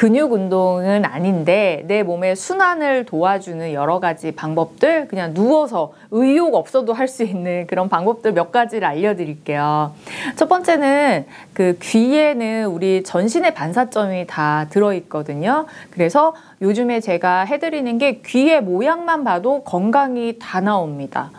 근육 운동은 아닌데 내 몸의 순환을 도와주는 여러 가지 방법들, 그냥 누워서 의욕 없어도 할 수 있는 그런 방법들 몇 가지를 알려드릴게요. 첫 번째는 그 귀에는 우리 전신의 반사점이 다 들어있거든요. 그래서 요즘에 제가 해드리는 게 귀의 모양만 봐도 건강이 다 나옵니다.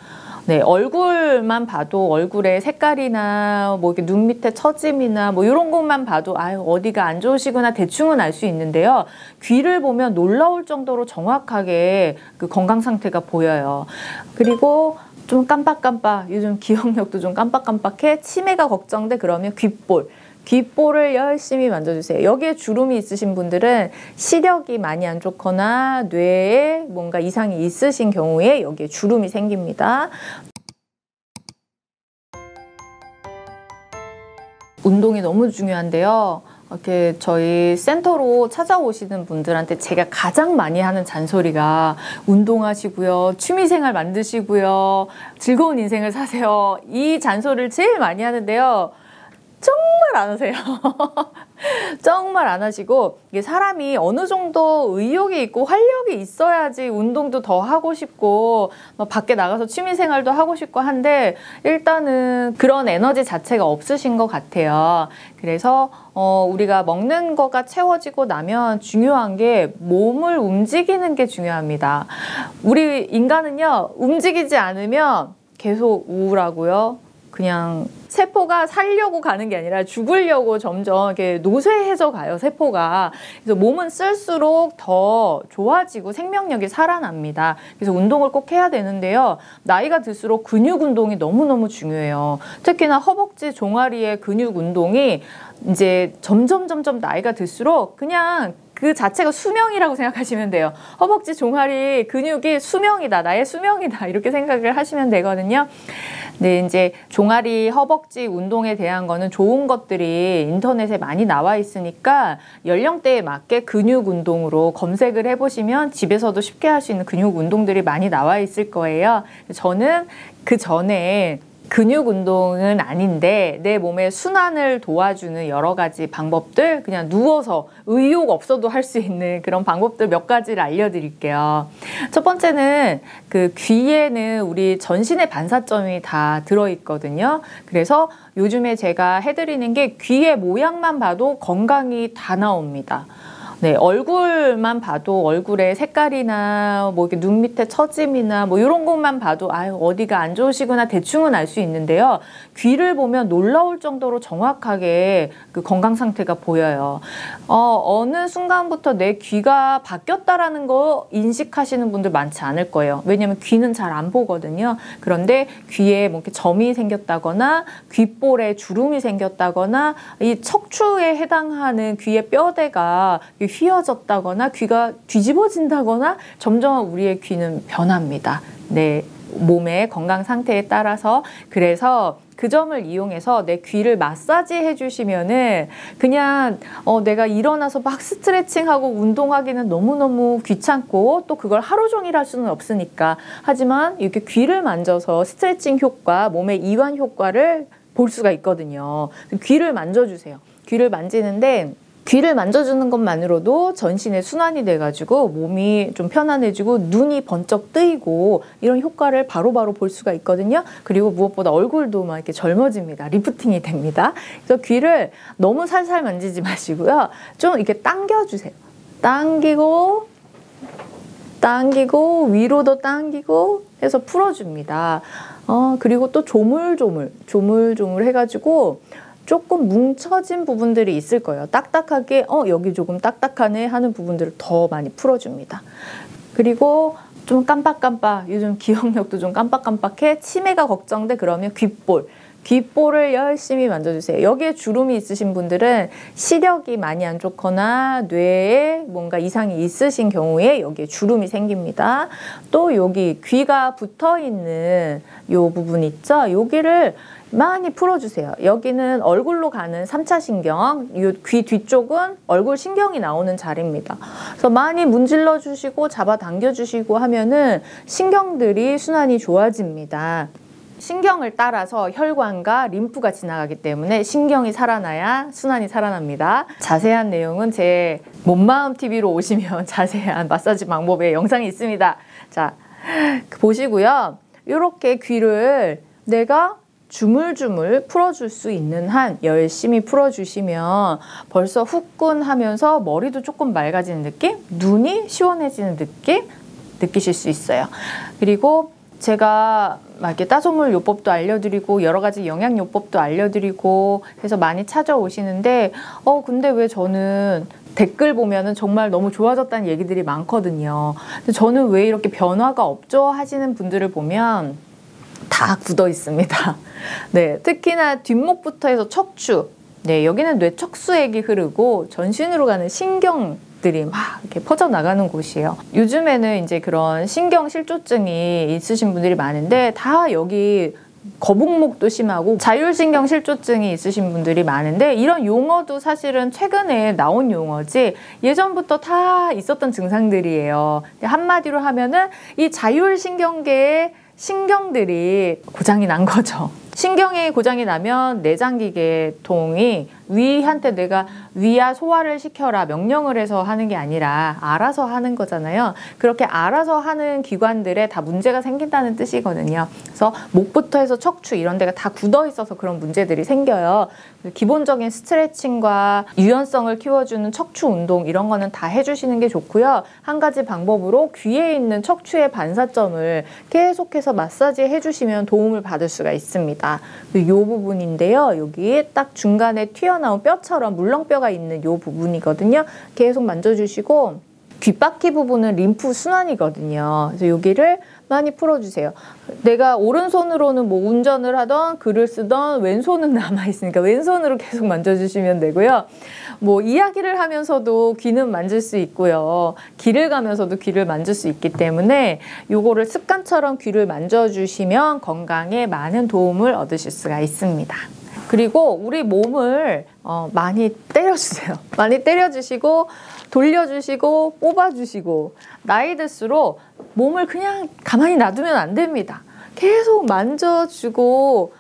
네, 얼굴만 봐도 얼굴의 색깔이나 뭐 이렇게 눈 밑에 처짐이나 뭐 이런 것만 봐도 아유 어디가 안 좋으시구나 대충은 알 수 있는데요. 귀를 보면 놀라울 정도로 정확하게 그 건강 상태가 보여요. 그리고 좀 깜빡깜빡, 요즘 기억력도 좀 깜빡깜빡해. 치매가 걱정돼. 그러면 귓볼. 귓볼을 열심히 만져주세요. 여기에 주름이 있으신 분들은 시력이 많이 안 좋거나 뇌에 뭔가 이상이 있으신 경우에 여기에 주름이 생깁니다. 운동이 너무 중요한데요. 이렇게 저희 센터로 찾아오시는 분들한테 제가 가장 많이 하는 잔소리가 운동하시고요, 취미생활 만드시고요, 즐거운 인생을 사세요. 이 잔소리를 제일 많이 하는데요. 정말 안 하세요. 정말 안 하시고, 이게 사람이 어느 정도 의욕이 있고 활력이 있어야지 운동도 더 하고 싶고 막 밖에 나가서 취미생활도 하고 싶고 한데 일단은 그런 에너지 자체가 없으신 것 같아요. 그래서 우리가 먹는 거가 채워지고 나면 중요한 게 몸을 움직이는 게 중요합니다. 우리 인간은요, 움직이지 않으면 계속 우울하고요. 그냥 세포가 살려고 가는 게 아니라 죽으려고 점점 이렇게 노쇠해져 가요, 세포가. 그래서 몸은 쓸수록 더 좋아지고 생명력이 살아납니다. 그래서 운동을 꼭 해야 되는데요. 나이가 들수록 근육 운동이 너무너무 중요해요. 특히나 허벅지, 종아리의 근육 운동이 이제 점점 나이가 들수록 그냥 그 자체가 수명이라고 생각하시면 돼요. 허벅지, 종아리 근육이 수명이다, 나의 수명이다, 이렇게 생각을 하시면 되거든요. 네, 이제 종아리, 허벅지 운동에 대한 거는 좋은 것들이 인터넷에 많이 나와 있으니까 연령대에 맞게 근육 운동으로 검색을 해보시면 집에서도 쉽게 할 수 있는 근육 운동들이 많이 나와 있을 거예요. 저는 그 전에 근육 운동은 아닌데 내 몸의 순환을 도와주는 여러 가지 방법들, 그냥 누워서 의욕 없어도 할 수 있는 그런 방법들 몇 가지를 알려드릴게요. 첫 번째는 그 귀에는 우리 전신의 반사점이 다 들어있거든요. 그래서 요즘에 제가 해드리는 게 귀의 모양만 봐도 건강이 다 나옵니다. 네, 얼굴만 봐도 얼굴의 색깔이나 뭐 이렇게 눈 밑에 처짐이나 뭐 이런 것만 봐도 아유 어디가 안 좋으시구나 대충은 알 수 있는데요. 귀를 보면 놀라울 정도로 정확하게 그 건강 상태가 보여요. 어느 순간부터 내 귀가 바뀌었다라는 거 인식하시는 분들 많지 않을 거예요. 왜냐면 귀는 잘 안 보거든요. 그런데 귀에 뭐 이렇게 점이 생겼다거나 귓볼에 주름이 생겼다거나 이 척추에 해당하는 귀의 뼈대가 휘어졌다거나 귀가 뒤집어진다거나 점점 우리의 귀는 변합니다. 네, 몸의 건강 상태에 따라서. 그래서 그 점을 이용해서 내 귀를 마사지 해주시면은 그냥 내가 일어나서 막 스트레칭하고 운동하기는 너무너무 귀찮고 또 그걸 하루 종일 할 수는 없으니까, 하지만 이렇게 귀를 만져서 스트레칭 효과, 몸의 이완 효과를 볼 수가 있거든요. 귀를 만져주세요. 귀를 만지는데 귀를 만져주는 것만으로도 전신의 순환이 돼가지고 몸이 좀 편안해지고 눈이 번쩍 뜨이고 이런 효과를 바로바로 볼 수가 있거든요. 그리고 무엇보다 얼굴도 막 이렇게 젊어집니다. 리프팅이 됩니다. 그래서 귀를 너무 살살 만지지 마시고요. 좀 이렇게 당겨주세요. 당기고 위로도 당기고 해서 풀어줍니다. 그리고 또 조물조물 해가지고 조금 뭉쳐진 부분들이 있을 거예요. 딱딱하게 여기 조금 딱딱하네 하는 부분들을 더 많이 풀어줍니다. 그리고 좀 깜빡깜빡, 요즘 기억력도 좀 깜빡깜빡해. 치매가 걱정돼. 그러면 귓볼을 열심히 만져주세요. 여기에 주름이 있으신 분들은 시력이 많이 안 좋거나 뇌에 뭔가 이상이 있으신 경우에 여기에 주름이 생깁니다. 또 여기 귀가 붙어있는 요 부분 있죠? 여기를 많이 풀어주세요. 여기는 얼굴로 가는 3차 신경, 귀 뒤쪽은 얼굴 신경이 나오는 자리입니다. 그래서 많이 문질러 주시고 잡아당겨 주시고 하면은 신경들이 순환이 좋아집니다. 신경을 따라서 혈관과 림프가 지나가기 때문에 신경이 살아나야 순환이 살아납니다. 자세한 내용은 제 몸마음 TV로 오시면 자세한 마사지 방법의 영상이 있습니다. 자, 보시고요. 이렇게 귀를 내가 주물주물 풀어줄 수 있는 한 열심히 풀어주시면 벌써 후끈하면서 머리도 조금 맑아지는 느낌? 눈이 시원해지는 느낌? 느끼실 수 있어요. 그리고 제가 막 이렇게 따소물 요법도 알려드리고 여러 가지 영양 요법도 알려드리고 해서 많이 찾아오시는데 근데 왜 저는 댓글 보면은 정말 너무 좋아졌다는 얘기들이 많거든요. 근데 저는 왜 이렇게 변화가 없죠? 하시는 분들을 보면 다 굳어 있습니다. 네, 특히나 뒷목부터 해서 척추, 네, 여기는 뇌척수액이 흐르고 전신으로 가는 신경들이 막 이렇게 퍼져나가는 곳이에요. 요즘에는 이제 그런 신경실조증이 있으신 분들이 많은데 다 여기 거북목도 심하고 자율신경실조증이 있으신 분들이 많은데 이런 용어도 사실은 최근에 나온 용어지 예전부터 다 있었던 증상들이,에요. 한마디로 하면은 이 자율신경계의 신경들이 고장이 난 거죠. 신경이 고장이 나면 내장기계통이 위한테 내가 위야 소화를 시켜라 명령을 해서 하는 게 아니라 알아서 하는 거잖아요. 그렇게 알아서 하는 기관들에 다 문제가 생긴다는 뜻이거든요. 그래서 목부터 해서 척추 이런 데가 다 굳어 있어서 그런 문제들이 생겨요. 기본적인 스트레칭과 유연성을 키워주는 척추 운동 이런 거는 다 해주시는 게 좋고요. 한 가지 방법으로 귀에 있는 척추의 반사점을 계속해서 마사지 해주시면 도움을 받을 수가 있습니다. 이 부분인데요. 여기 딱 중간에 튀어나온 뼈처럼 물렁뼈가 있는 이 부분이거든요. 계속 만져주시고 귓바퀴 부분은 림프 순환이거든요. 그래서 여기를 많이 풀어주세요. 내가 오른손으로는 뭐 운전을 하던 글을 쓰던 왼손은 남아있으니까 왼손으로 계속 만져주시면 되고요. 뭐 이야기를 하면서도 귀는 만질 수 있고요. 길을 가면서도 귀를 만질 수 있기 때문에 요거를 습관처럼 귀를 만져주시면 건강에 많은 도움을 얻으실 수가 있습니다. 그리고 우리 몸을 많이 때려주세요. 많이 때려주시고 돌려주시고 뽑아주시고 나이 들수록 몸을 그냥 가만히 놔두면 안 됩니다. 계속 만져주고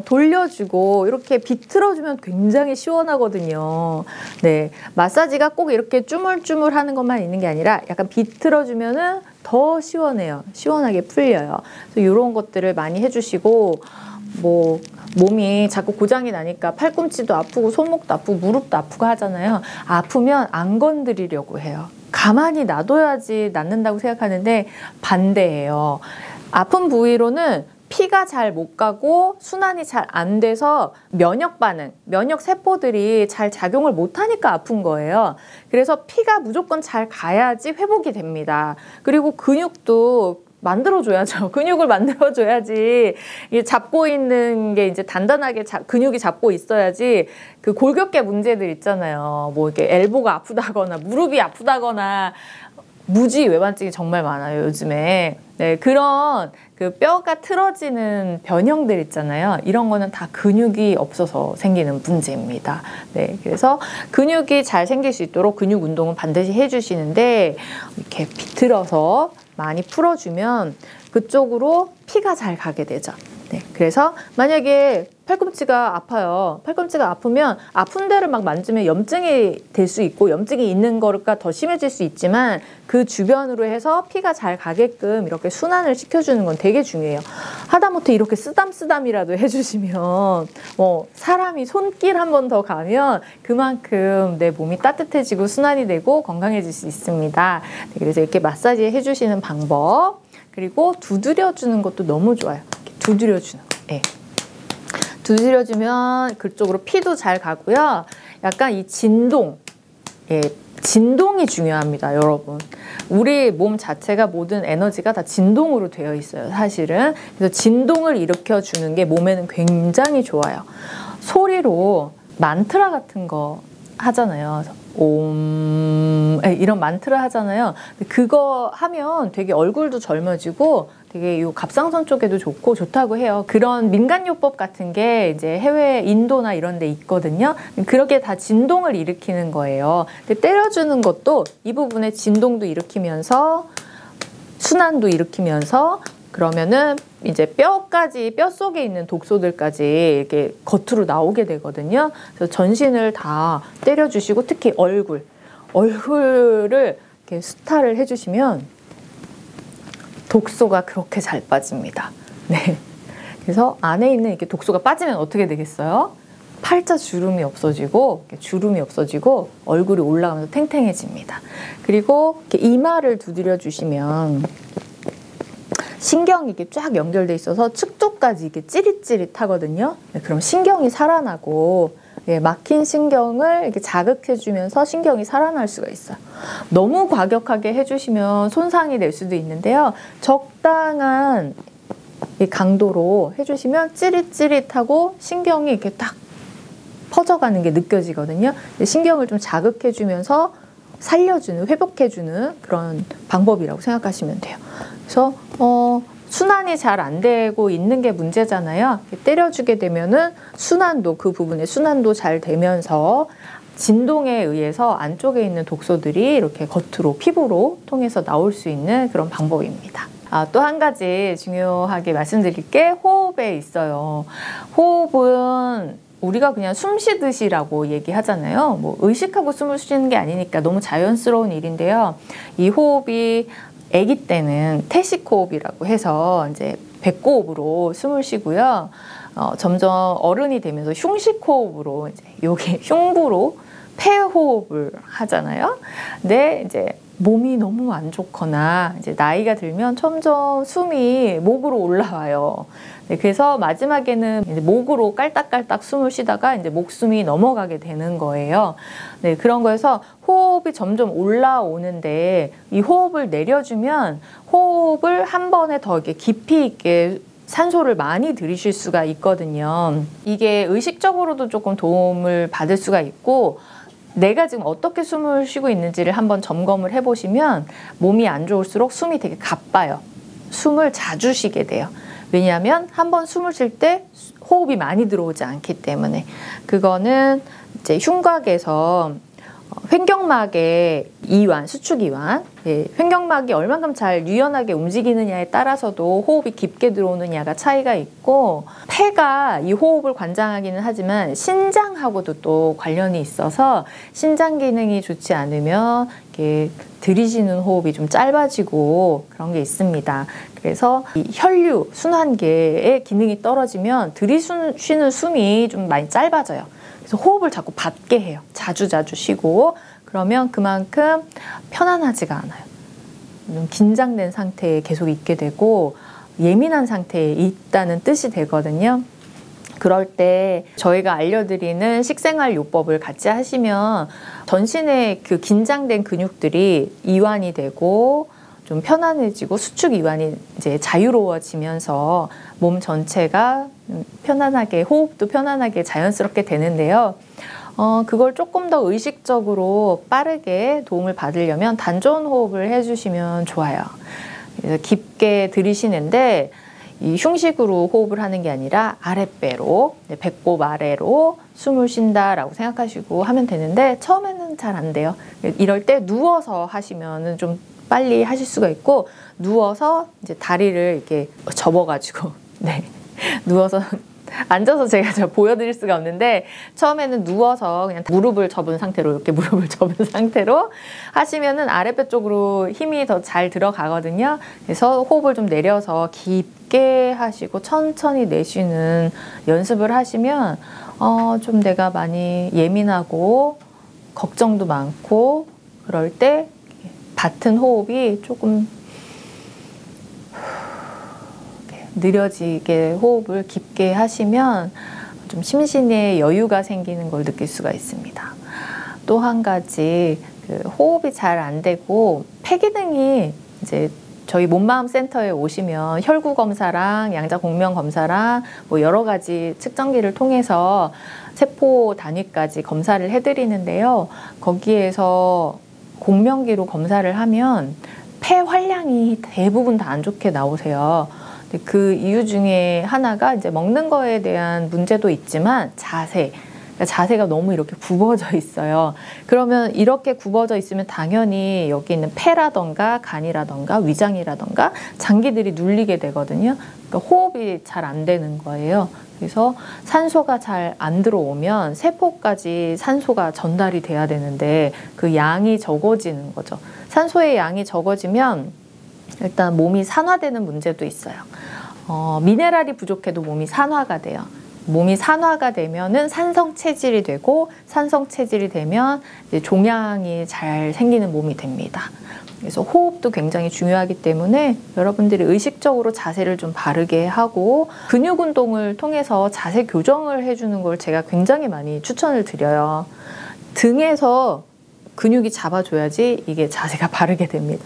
돌려주고 이렇게 비틀어주면 굉장히 시원하거든요. 네, 마사지가 꼭 이렇게 쭈물쭈물 하는 것만 있는 게 아니라 약간 비틀어주면은 더 시원해요. 시원하게 풀려요. 그래서 이런 것들을 많이 해주시고 뭐 몸이 자꾸 고장이 나니까 팔꿈치도 아프고 손목도 아프고 무릎도 아프고 하잖아요. 아프면 안 건드리려고 해요. 가만히 놔둬야지 낫는다고 생각하는데 반대예요. 아픈 부위로는 피가 잘 못 가고 순환이 잘 안 돼서 면역 반응, 면역 세포들이 잘 작용을 못 하니까 아픈 거예요. 그래서 피가 무조건 잘 가야지 회복이 됩니다. 그리고 근육도 만들어줘야죠. 근육을 만들어줘야지 잡고 있는 게 이제 단단하게 근육이 잡고 있어야지 그 골격계 문제들 있잖아요. 뭐 이렇게 엘보가 아프다거나 무릎이 아프다거나 무지 외반증이 정말 많아요, 요즘에. 네, 그런 그 뼈가 틀어지는 변형들 있잖아요. 이런 거는 다 근육이 없어서 생기는 문제입니다. 네, 그래서 근육이 잘 생길 수 있도록 근육 운동은 반드시 해주시는데 이렇게 비틀어서 많이 풀어주면 그쪽으로 피가 잘 가게 되죠. 네, 그래서 만약에 팔꿈치가 아파요. 팔꿈치가 아프면 아픈 데를 막 만지면 염증이 될 수 있고 염증이 있는 거가 더 심해질 수 있지만 그 주변으로 해서 피가 잘 가게끔 이렇게 순환을 시켜주는 건 되게 중요해요. 하다못해 이렇게 쓰담쓰담이라도 해주시면 사람이 손길 한 번 더 가면 그만큼 내 몸이 따뜻해지고 순환이 되고 건강해질 수 있습니다. 네, 그래서 이렇게 마사지 해주시는 방법 그리고 두드려주는 것도 너무 좋아요. 이렇게 두드려주는 거. 네. 두드려주면 그쪽으로 피도 잘 가고요. 약간 이 진동, 진동이 중요합니다, 여러분. 우리 몸 자체가 모든 에너지가 다 진동으로 되어 있어요, 사실은. 그래서 진동을 일으켜주는 게 몸에는 굉장히 좋아요. 소리로 만트라 같은 거 하잖아요. 옴 이런 만트라 하잖아요. 그거 하면 되게 얼굴도 젊어지고 되게 요 갑상선 쪽에도 좋고 좋다고 해요. 그런 민간요법 같은 게 이제 해외 인도나 이런 데 있거든요. 그렇게 다 진동을 일으키는 거예요. 근데 때려주는 것도 이 부분에 진동도 일으키면서 순환도 일으키면서 그러면은 이제 뼈 속에 있는 독소들까지 이렇게 겉으로 나오게 되거든요. 그래서 전신을 다 때려주시고 특히 얼굴을 이렇게 수타를 해주시면 독소가 그렇게 잘 빠집니다. 네. 그래서 안에 있는 이렇게 독소가 빠지면 어떻게 되겠어요? 팔자 주름이 없어지고 얼굴이 올라가면서 탱탱해집니다. 그리고 이렇게 이마를 두드려 주시면 신경이 이렇게 쫙 연결돼 있어서 측두까지 이렇게 찌릿찌릿하거든요. 네, 그럼 신경이 살아나고 막힌 신경을 이렇게 자극해주면서 신경이 살아날 수가 있어요. 너무 과격하게 해주시면 손상이 될 수도 있는데요. 적당한 이 강도로 해주시면 찌릿찌릿하고 신경이 이렇게 딱 퍼져가는 게 느껴지거든요. 신경을 좀 자극해주면서 살려주는, 회복해주는 그런 방법이라고 생각하시면 돼요. 그래서 순환이 잘 안 되고 있는 게 문제잖아요. 때려주게 되면은 그 부분의 순환도 잘 되면서 진동에 의해서 안쪽에 있는 독소들이 이렇게 겉으로 피부로 통해서 나올 수 있는 그런 방법입니다. 또 한 가지 중요하게 말씀드릴 게 호흡에 있어요. 호흡은 우리가 그냥 숨 쉬듯이라고 얘기하잖아요. 뭐 의식하고 숨을 쉬는 게 아니니까 너무 자연스러운 일인데요. 이 호흡이 아기 때는 태식 호흡이라고 해서 이제 배꼽으로 숨을 쉬고요. 점점 어른이 되면서 흉식 호흡으로 이제 요게 흉부로 폐호흡을 하잖아요. 근데 이제 몸이 너무 안 좋거나 이제 나이가 들면 점점 숨이 목으로 올라와요. 네, 그래서 마지막에는 이제 목으로 깔딱깔딱 숨을 쉬다가 이제 목숨이 넘어가게 되는 거예요. 네, 그런 거에서 호흡이 점점 올라오는데 이 호흡을 내려주면 호흡을 한 번에 더 이렇게 깊이 있게 산소를 많이 들이실 수가 있거든요. 이게 의식적으로도 조금 도움을 받을 수가 있고 내가 지금 어떻게 숨을 쉬고 있는지를 한번 점검을 해보시면 몸이 안 좋을수록 숨이 되게 가빠요. 숨을 자주 쉬게 돼요. 왜냐하면 한번 숨을 쉴 때 호흡이 많이 들어오지 않기 때문에. 그거는 이제 흉곽에서 횡격막의 이완, 수축이완, 횡격막이 얼만큼 잘 유연하게 움직이느냐에 따라서도 호흡이 깊게 들어오느냐가 차이가 있고, 폐가 이 호흡을 관장하기는 하지만 신장하고도 또 관련이 있어서 신장 기능이 좋지 않으면 이렇게 들이쉬는 호흡이 좀 짧아지고 그런 게 있습니다. 그래서 이 혈류, 순환계의 기능이 떨어지면 들이쉬는 숨이 좀 많이 짧아져요. 그래서 호흡을 자꾸 받게 해요. 자주 쉬고. 그러면 그만큼 편안하지가 않아요. 긴장된 상태에 계속 있게 되고 예민한 상태에 있다는 뜻이 되거든요. 그럴 때 저희가 알려드리는 식생활 요법을 같이 하시면 전신의 그 긴장된 근육들이 이완이 되고 좀 편안해지고 수축 이완이 이제 자유로워지면서 몸 전체가 편안하게, 호흡도 편안하게 자연스럽게 되는데요. 그걸 조금 더 의식적으로 빠르게 도움을 받으려면 단전 호흡을 해주시면 좋아요. 그래서 깊게 들이쉬는데 이 흉식으로 호흡을 하는 게 아니라 아랫배로, 배꼽 아래로 숨을 쉰다라고 생각하시고 하면 되는데 처음에는 잘 안 돼요. 이럴 때 누워서 하시면은 좀 빨리 하실 수가 있고, 누워서 이제 다리를 이렇게 접어가지고 누워서 앉아서 제가 보여드릴 수가 없는데 처음에는 누워서 그냥 무릎을 접은 상태로 이렇게 무릎을 접은 상태로 하시면은 아랫배 쪽으로 힘이 더 잘 들어가거든요. 그래서 호흡을 좀 내려서 깊게 하시고 천천히 내쉬는 연습을 하시면 좀 내가 많이 예민하고 걱정도 많고 그럴 때 받은 호흡이 조금 느려지게 호흡을 깊게 하시면 좀 심신에 여유가 생기는 걸 느낄 수가 있습니다. 또 한 가지 호흡이 잘 안 되고 폐 기능이 이제 저희 몸마음 센터에 오시면 혈구 검사랑 양자 공명 검사랑 뭐 여러 가지 측정기를 통해서 세포 단위까지 검사를 해드리는데요. 거기에서 공명기로 검사를 하면 폐 활량이 대부분 다 안 좋게 나오세요. 그 이유 중에 하나가 이제 먹는 거에 대한 문제도 있지만 자세, 그러니까 자세가 너무 이렇게 굽어져 있어요. 그러면 이렇게 굽어져 있으면 당연히 여기 있는 폐라던가 간이라던가 위장이라던가 장기들이 눌리게 되거든요. 그러니까 호흡이 잘 안 되는 거예요. 그래서 산소가 잘 안 들어오면 세포까지 산소가 전달이 돼야 되는데 그 양이 적어지는 거죠. 산소의 양이 적어지면 일단 몸이 산화되는 문제도 있어요. 미네랄이 부족해도 몸이 산화가 돼요. 몸이 산화가 되면은 산성 체질이 되고 산성 체질이 되면 이제 종양이 잘 생기는 몸이 됩니다. 그래서 호흡도 굉장히 중요하기 때문에 여러분들이 의식적으로 자세를 좀 바르게 하고 근육 운동을 통해서 자세 교정을 해주는 걸 제가 굉장히 많이 추천을 드려요. 등에서 근육이 잡아줘야지 이게 자세가 바르게 됩니다.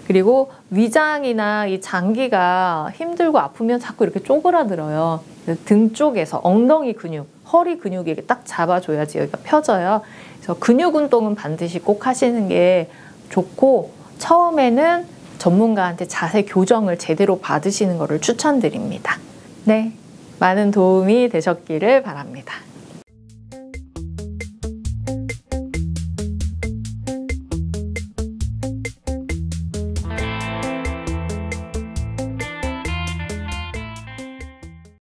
그리고 위장이나 이 장기가 힘들고 아프면 자꾸 이렇게 쪼그라들어요. 등 쪽에서 엉덩이 근육, 허리 근육이 딱 잡아줘야지 여기가 펴져요. 그래서 근육 운동은 반드시 꼭 하시는 게 좋고 처음에는 전문가한테 자세 교정을 제대로 받으시는 것을 추천드립니다. 네, 많은 도움이 되셨기를 바랍니다.